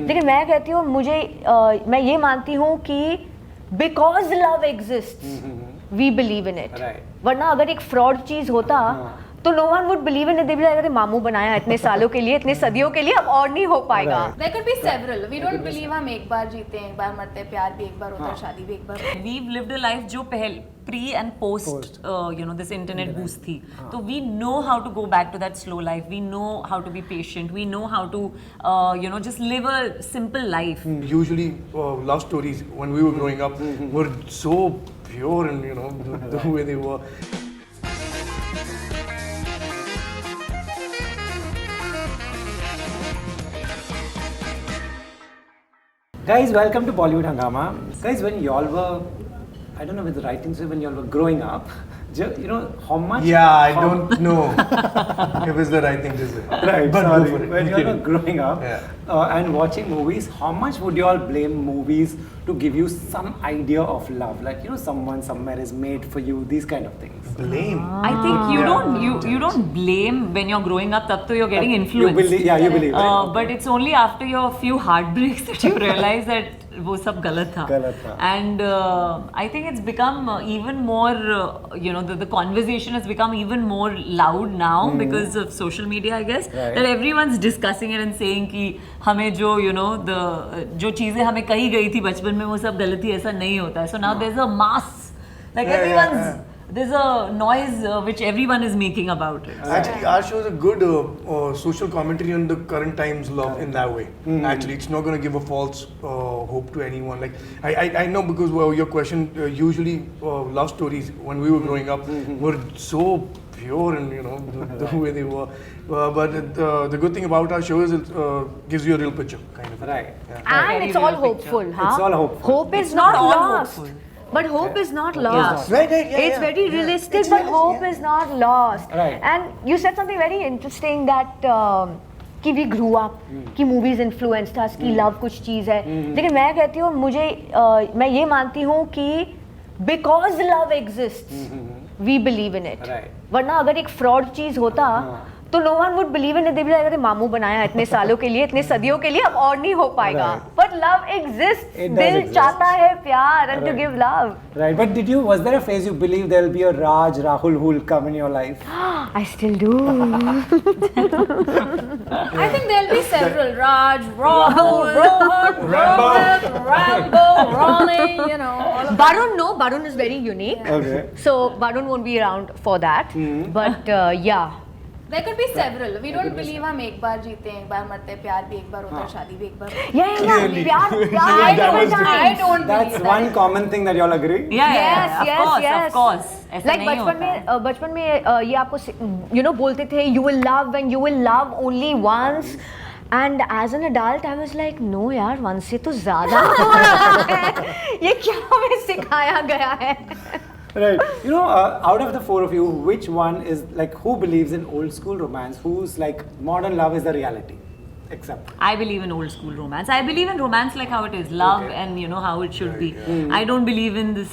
लेकिन मैं कहती हूँ मैं ये मानती हूँ कि because love exists we believe in it, वरना अगर एक फ्रॉड चीज होता तो no one would believe in it. They be like मामू बनाया इतने सालों के लिए, इतने सदियों के लिए, अब और नहीं हो पाएगा। There could be several. We don't believe हम एक बार जीते हैं, एक बार मरते हैं, प्यार भी एक बार होता है, शादी भी एक बार। We've lived a life जो pre and post this internet boost थी, तो we know how to go back to that slow life. We know how to be patient. We know how to just live a simple life. Usually love stories when we were growing up were so pure and the way they were. Guys, welcome to Bollywood Hungama. Guys, when y'all were, I don't know with the right thing, so when y'all were growing up, how much? Yeah, I don't know if it's the right thing to say. Right, but sorry. go for it. When y'all were growing up and watching movies, how much would y'all blame movies to give you some idea of love? Like, someone somewhere is made for you, these kind of things. Blame? I think you don't blame when you're growing up, tab to you're getting influenced. You believe, right? But it's only after your few heartbreaks that you realize that वो सब गलत था. And I think it's become even more, the conversation has become even more loud now because of social media, I guess. Right. That everyone's discussing it and saying कि हमें जो जो चीजें हमें कही गई थी बचपन में वो सब गलत थी, ऐसा नहीं होता है. So now there's a mass, like everyone's. There's a noise which everyone is making about it. Actually, our show is a good social commentary on the current times love in that way. Actually, it's not going to give a false hope to anyone. Like I know because your question, usually love stories when we were growing up were so pure and the way they were. But the good thing about our show is it gives you a real picture, kind of. Right. Yeah. And it's all hopeful, huh? It's all hopeful. Hope is not lost. But hope is not lost. Right, it's very realistic, but hope is not lost. Right. And you said something very interesting that कि we grew up, कि movies influenced us, कि love कुछ चीज़ है. लेकिन मैं कहती हूँ मैं ये मानती हूँ कि because love exists, we believe in it. Right. वरना अगर एक fraud चीज़ होता तो no one would believe in it. They be like मामू बनाया इतने सालों के लिए, इतने सदियों के लिए, अब और नहीं हो पाएगा. But love exists. दिल चाहता है प्यार and to give love. Right. But was there a phase you believe there will be a Raj, Rahul who will come in your life? I still do. I think there'll be several. Raj, Rahul, Rohit, Rambo, Ronnie, all of Barun, no. Barun is very unique. Okay. So Barun won't be around for that. But yeah. There could be several. We don't believe हम एक बार जीते हैं, एक बार मरते हैं, प्यार भी एक बार होता है, शादी भी एक बार. Yeah. I don't believe That's that. one common thing that y'all agree? Yes. Of course. Like बचपन में ये आपको बोलते थे you will love when you will love only once. And as an adult, I was like, no यार, once से तो ज़्यादा हो रहा है. ये क्या हमें सिखाया गया है? Right. Out of the four of you, which one is like, who believes in old school romance? Who's like, modern love is the reality? Except I believe in old school romance. I believe in romance like how it is, love and how it should be. I don't believe in this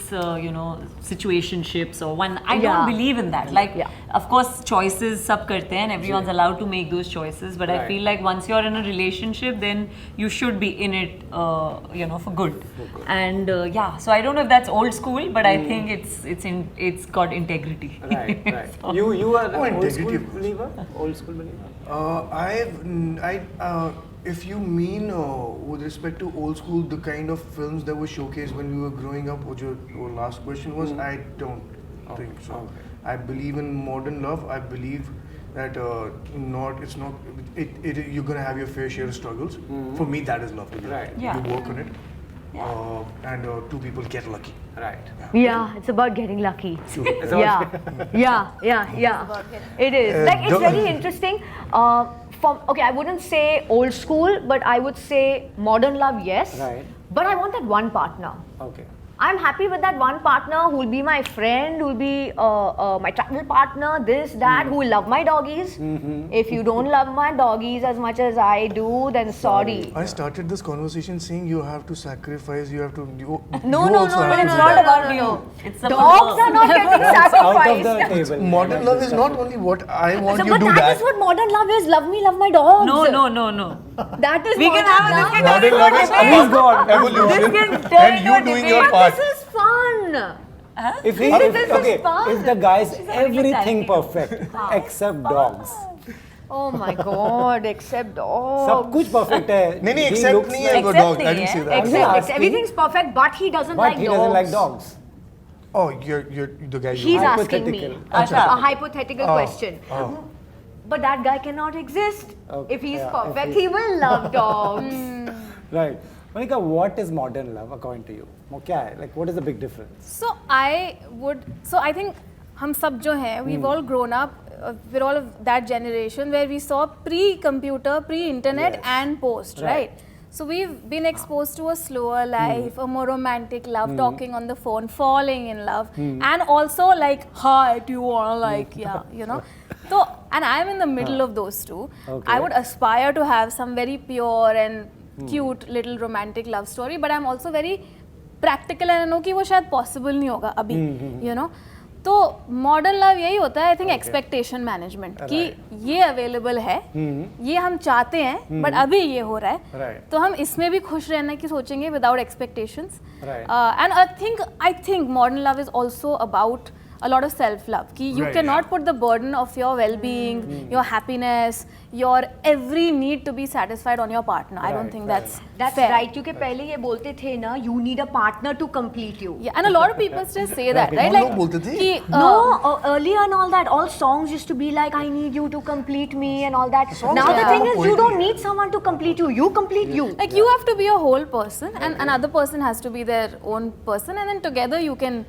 situationships or one. I don't believe in that. Like, of course, choices sab karte hain and everyone's allowed to make those choices. But I feel like once you're in a relationship, then you should be in it, for good. And so I don't know if that's old school, but I think it's got integrity. Right. So, you are an old school believer? Old school believer? If you mean with respect to old school, the kind of films that were showcased when we were growing up, what your last question was, I don't think so. Okay. I believe in modern love. I believe that you're gonna have your fair share of struggles. For me, that is love. Right. You work on it. And two people get lucky. Right. Yeah, it's about getting lucky. Yeah. It is. It's very interesting. I wouldn't say old school, but I would say modern love, yes. Right. But I want that one partner. Okay. I'm happy with that one partner who will be my friend, who will be my travel partner, this, that, who will love my doggies. If you don't love my doggies as much as I do, then sorry. I started this conversation saying you have to sacrifice, you have to... No, it's not about you. Dogs are not getting sacrificed. Out of the table. Modern love is not only what I want you to do but that is what modern love is. Love me, love my dogs. No. That is We can have a this Modern love is He's gone. evolution, This can turn and you into a doing debate. your But part. this is fun. If he, This is okay, fun. if the guy's She's having a everything time. perfect except dogs, Oh my God! Except dogs. सब कुछ perfect है. नहीं He except looks नहीं है like- for Except dogs. I नहीं didn't है. say that. I'm Except, asking. everything's perfect, but he doesn't But like he dogs. doesn't like dogs. Oh, you're the guy. He's asking me Hypothetical. a hypothetical question. But that guy cannot exist. Okay, If he's yeah, perfect, if he will love dogs. Right. Mallika, what is modern love according to you? वो क्या है? Like, what is the big difference? So I think हम सब जो हैं, we've all grown up, we're all of that generation where we saw pre-computer, pre-internet Yes. and post, Right. right? So we've been exposed to a slower life, a more romantic love, talking on the phone, falling in love, and also like, hi, do you wanna like, yeah, you know? So, and I'm in the middle of those two. Okay. I would aspire to have some very pure and cute little romantic love story, but I'm also very practical and I know कि वो शायद possible नहीं होगा अभी, you know? तो modern love यही होता है आई थिंक एक्सपेक्टेशन मैनेजमेंट कि ये अवेलेबल है ये हम चाहते हैं बट अभी ये हो रहा है Right. तो हम इसमें भी खुश रहना की सोचेंगे without expectations Right. And I think modern love is also about a lot of self-love कि you Right, cannot put the burden of your well-being, your happiness, your every need to be satisfied on your partner. I don't think that's fair. right. क्योंकि पहले ये बोलते थे ना, you need a partner to complete you. Yeah, and a lot of people still say that, right? कौन Like लोग बोलते थे? कि, No, earlier and all that, all songs used to be like, I need you to complete me and all that. Now the Yeah. thing is, you don't need someone to complete you. You complete you. like you have to be a whole person and another person has to be their own person and then together you can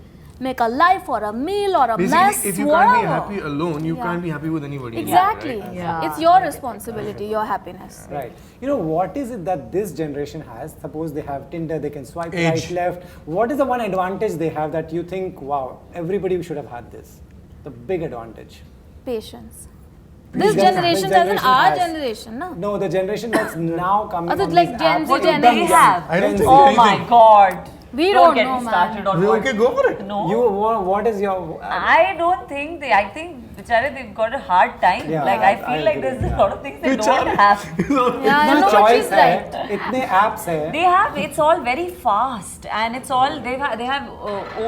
make a life or a meal or a mess, Basically, if you can't be whatever. happy alone, you Yeah. can't be happy with anybody. Exactly. Right? Yeah. It's your responsibility, your happiness. Right. You know, what is it that this generation has? Suppose they have Tinder, they can swipe Age. right, left. What is the one advantage they have that you think, wow, everybody should have had this? The big advantage. Patience. This This generation as in generation our has. generation, no? No, the generation that's now coming Oh, so on like these Gen apps. Z, What Gen dumb They X. young. have. I don't think Oh my anything. God. We don't get know, me man. started on We what- okay, go for it. No. You, what is your... I don't think they. I think Bichare, they've got a hard time. Yeah, like I feel like agree, there's a yeah. lot of things they don't have. Yeah, I No know what choice she's है, right. इतने apps है. They have. It's all very fast, and it's all they have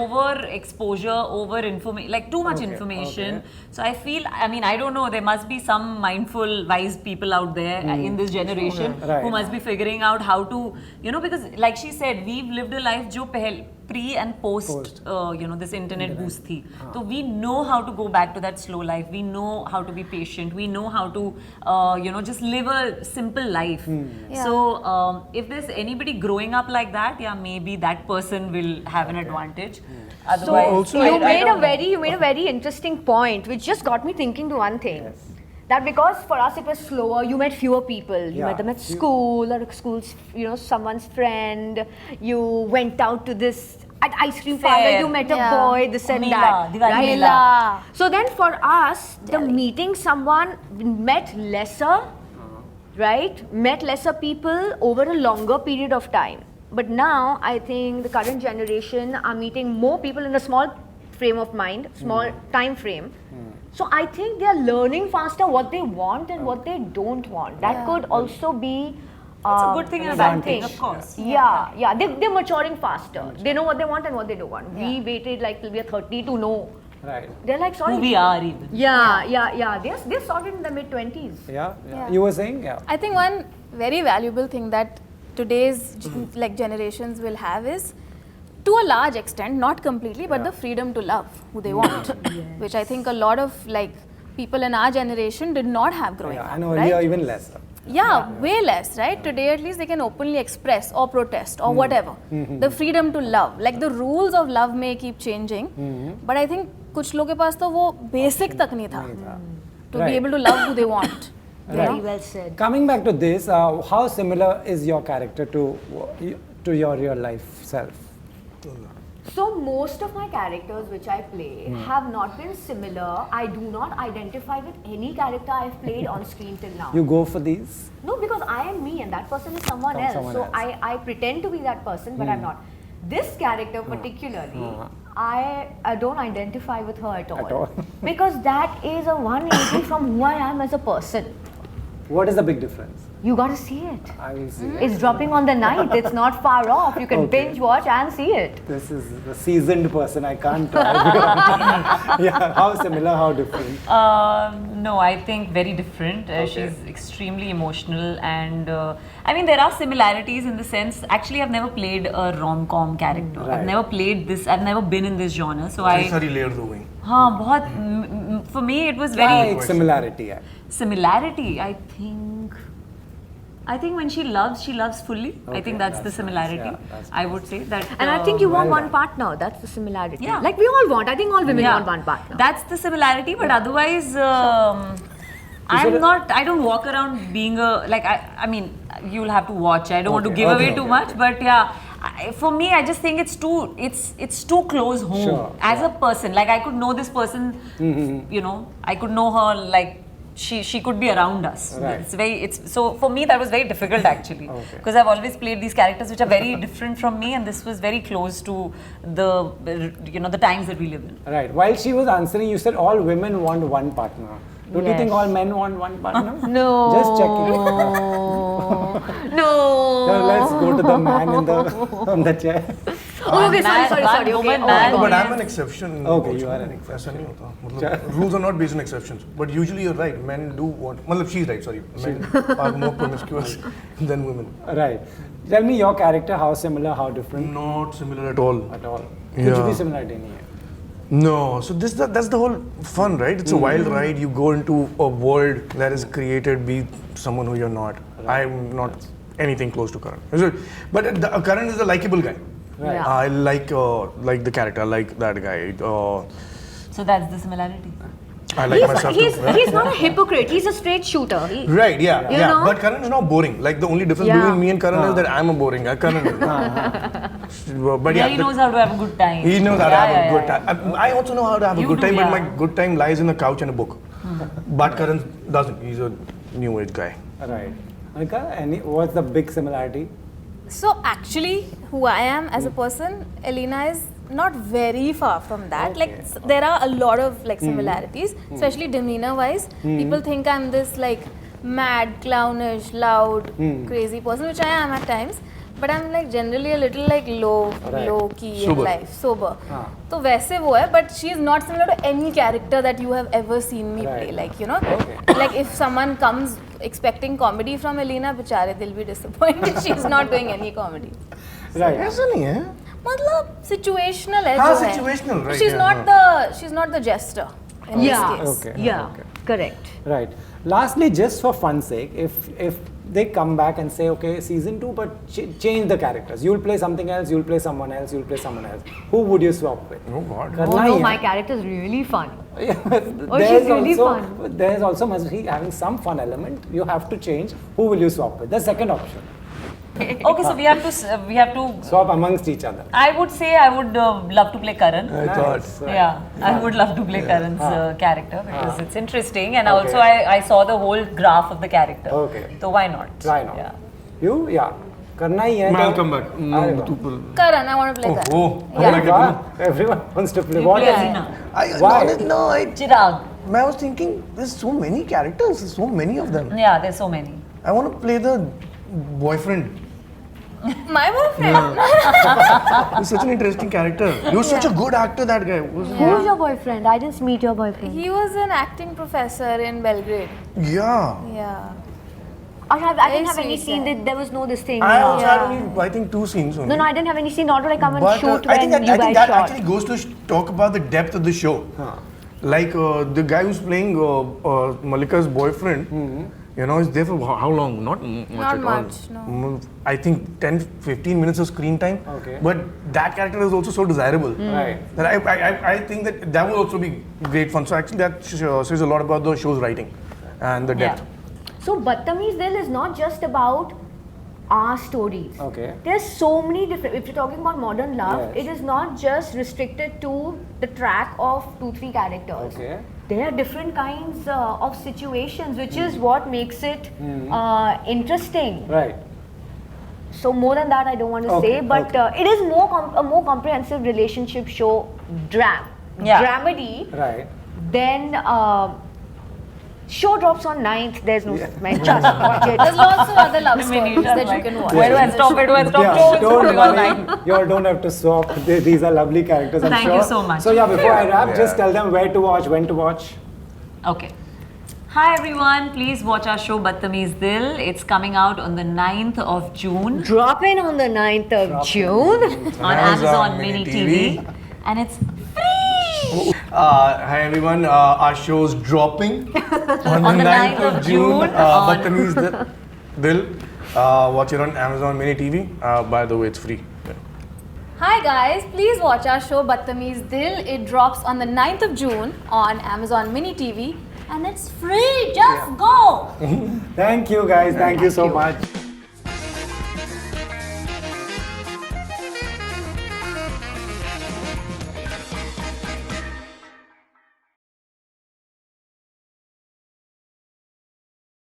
over exposure, over information, like too much Okay, information. okay. So I feel. I mean, I don't know. There must be some mindful, wise people out there in this generation Right. who must be figuring out how to, you know, because like she said, we've lived a life जो pre and post, you know, this internet boost thi. So we know how to go back to that slow life. We know how to be patient. We know how to, you know, just live a simple life. Yeah. So if there's anybody growing up like that, yeah, maybe that person will have an advantage. So Otherwise, also- you I made a don't know. very interesting point, which just got me thinking to one thing. Yes. That because for us it was slower, you met fewer people. You Yeah. met them at school or school's, you know, someone's friend. You went out to this at ice cream Fair. parlor. You met a Yeah. boy, this and Mela, that. Diwali right? Mela. So then for us, the meeting someone met lesser, right? Met lesser people over a longer period of time. But now I think the current generation are meeting more people in a small frame of mind, small time frame. So I think they are learning faster what they want and what they don't want. That could also be It's a good thing and a bad thing, something. of course. Yeah. They're maturing faster. They know what they want and what they don't want. We waited like till we are 30 to know. Right. They're like, sorry. Who we are even. Yeah. They're sorted in the mid-20s. Yeah. You were saying? Yeah. I think one very valuable thing that today's like generations will have is, to a large extent, not completely, but the freedom to love who they want, which I think a lot of like people in our generation did not have growing Yeah, up. I know right? earlier even less. Yeah, way less, right? Today at least they can openly express or protest or whatever. The freedom to love. Like the rules of love may keep changing, but I think कुछ लोगों के पास तो वो basic तक नहीं था to Right. be able to love who they want. you Very know? well said. Coming back to this, how similar is your character to your real life self? So most of my characters which I play have not been similar. I do not identify with any character I've played on screen till now. You go for these? No, because I am me and that person is someone else. Someone So else. I pretend to be that person, but I'm not. This character particularly, I don't identify with her at all. At all. Because that is a 180 from who I am as a person. What is the big difference? You got to see it. I will see. It's dropping on the night. It's not far off. You can Okay. binge watch and see it. This is the seasoned person. I can't. Yeah. How similar? How different? No, I think very different. She's extremely emotional, and I mean there are similarities in the sense. Actually, I've never played a rom-com character. Right. I've never played this. I've never been in this genre. So सारी layers हो गई. हाँ बहुत. For me, it was very Like similarity. Yeah. similarity. I think when she loves fully. I think that's the similarity. Yeah, that's I would say that. And I think you want well one partner. That's the similarity. Yeah. Like we all want. I think all women Yeah, want one partner. that's the similarity. But otherwise, I don't walk around being a like. I mean, you'll have to watch. I don't want to give away too much. But yeah, for me, I just think it's too close home. Sure, As a person, like I could know this person. You know, I could know her like. She could be around us. Right. So for me that was very difficult actually because I've always played these characters which are very different from me, and this was very close to the times that we live in. Right. While she was answering, you said all women want one partner. Don't you think Yes. all men want one partner? No. Just checking. No. So let's go to the man on the chair. Oh, okay, sorry. One Okay. woman, Oh, man. No, but yes. I'm an exception. Okay, you are an exception. ऐसा नहीं होता. मतलब rules are not based on exceptions. But usually you're right. Men do want. मतलब she's right. Sorry. Men are more promiscuous than women. Right. Tell me your character. How similar? How different? Not similar at all. At all. कुछ Yeah. भी similarity नहीं है. No, so that's the whole fun, right? It's a wild ride. You go into a world that is created, be someone who you're not. I'm not anything close to Karan. But Karan is a likable guy. Right. Yeah. I like the character. I like that guy. So that's the similarity. I like myself too. He's not a hypocrite. He's a straight shooter. Right, yeah. You know? But Karan is not boring. Like the only difference Yeah. between me and Karan is that I'm a boring guy. Karan is not. But Yeah, yeah, he knows how to have a good time. he knows how to have a good yeah. time. I also know how to have a You good do, time, but yeah. my good time lies in a couch and a book. But Karan doesn't. He's a new age guy. Right. Mallika, what's the big similarity? So actually, who I am as a person, Elena is not very far from that. Like there are a lot of like similarities, especially demeanor-wise. People think I'm this like mad, clownish, loud, crazy person, which I am at times. But I'm like generally a little like low key Sober. in life, sober. So वैसे वो है, but she is not similar to any character that you have ever seen me play. Like you know, like if someone comes expecting comedy from Elena, बेचारे they'll be disappointed. She's not doing any comedy. Right. ऐसा नहीं है. मतलब situational है हाँ, जो है. situational, right, She's not the jester in this case. Okay. Yeah. Correct. Right. Lastly, just for fun's sake, if they come back and say, okay, season 2, but change the characters. You'll play something else. You'll play someone else. You'll play someone else. Who would you swap with? Oh God. Oh Karna no, he my है. character is really fun. There's she's really also, fun. There's also must be having some fun element. You have to change. Who will you swap with? The second option. Okay, so we have to. Swap amongst each other. I would say I would love to play Karan. I thought. Right. Yeah, I would love to play Karan's character because it's interesting, and Okay. also I saw the whole graph of the character. Okay. So why not? Why not? Yeah. You? Yeah. करना ही है. I'll come back. No, अरे वाह. too. Karan, I want to play Karan. Oh. Yeah. अरे वाह. Everyone wants to play. You What play is Alina. Why? Chirag. I was thinking, there's so many characters. There's so many of them. Yeah, there's so many. I want to play the boyfriend. My boyfriend. He's such an interesting character. He was such a good actor, that guy. Who's your boyfriend? I didn't meet your boyfriend. He was an acting professor in Belgrade. Yeah. Yeah. I didn't have any sweet scene. guy. There was no this thing. I also had only, I think, 2 scenes only. No, I didn't have any scene. Not to like come and But shoot I when think that, you I think guys that shot. actually goes to talk about the depth of the show. Like the guy who's playing Mallika's boyfriend, you know, is there for how long? Not much Not at much, all. no. I think 10-15 minutes of screen time. Okay. But that character is also so desirable. Right. That I think that will also be great fun. So actually that says a lot about the show's writing and the depth. So Badtameez Dil is not just about our stories. Okay. There's so many different. If you're talking about modern love, Yes. it is not just restricted to the track of 2-3 characters. Okay. There are different kinds of situations, which is what makes it interesting. Right. So more than that, I don't want to Okay, say, but it is a more comprehensive relationship show, dramedy Right. than Show drops on 9th. There's no man. Just watch it. There's lots of other love stories Minissha's that you like, can watch. Where do I stop? Where do I stop? Yeah, No, it's don't going worry. online. You all don't have to swap. These are lovely characters, I'm Thank sure. you so much. So yeah, before I wrap, just Yeah. tell them where to watch, when to watch. Okay. Hi everyone, please watch our show Badtameez Dil. It's coming out on the 9th of June Drop in on the 9th of June. on Amazon Mini TV. And it's free! Hi everyone, our show's dropping on the 9th of June. on- Badtameez Dil. Watch it on Amazon Mini TV. By the way, it's free. Hi guys, please watch our show Badtameez Dil. It drops on the 9th of June on Amazon Mini TV and it's free. Just go! Thank you guys. Thank you so much.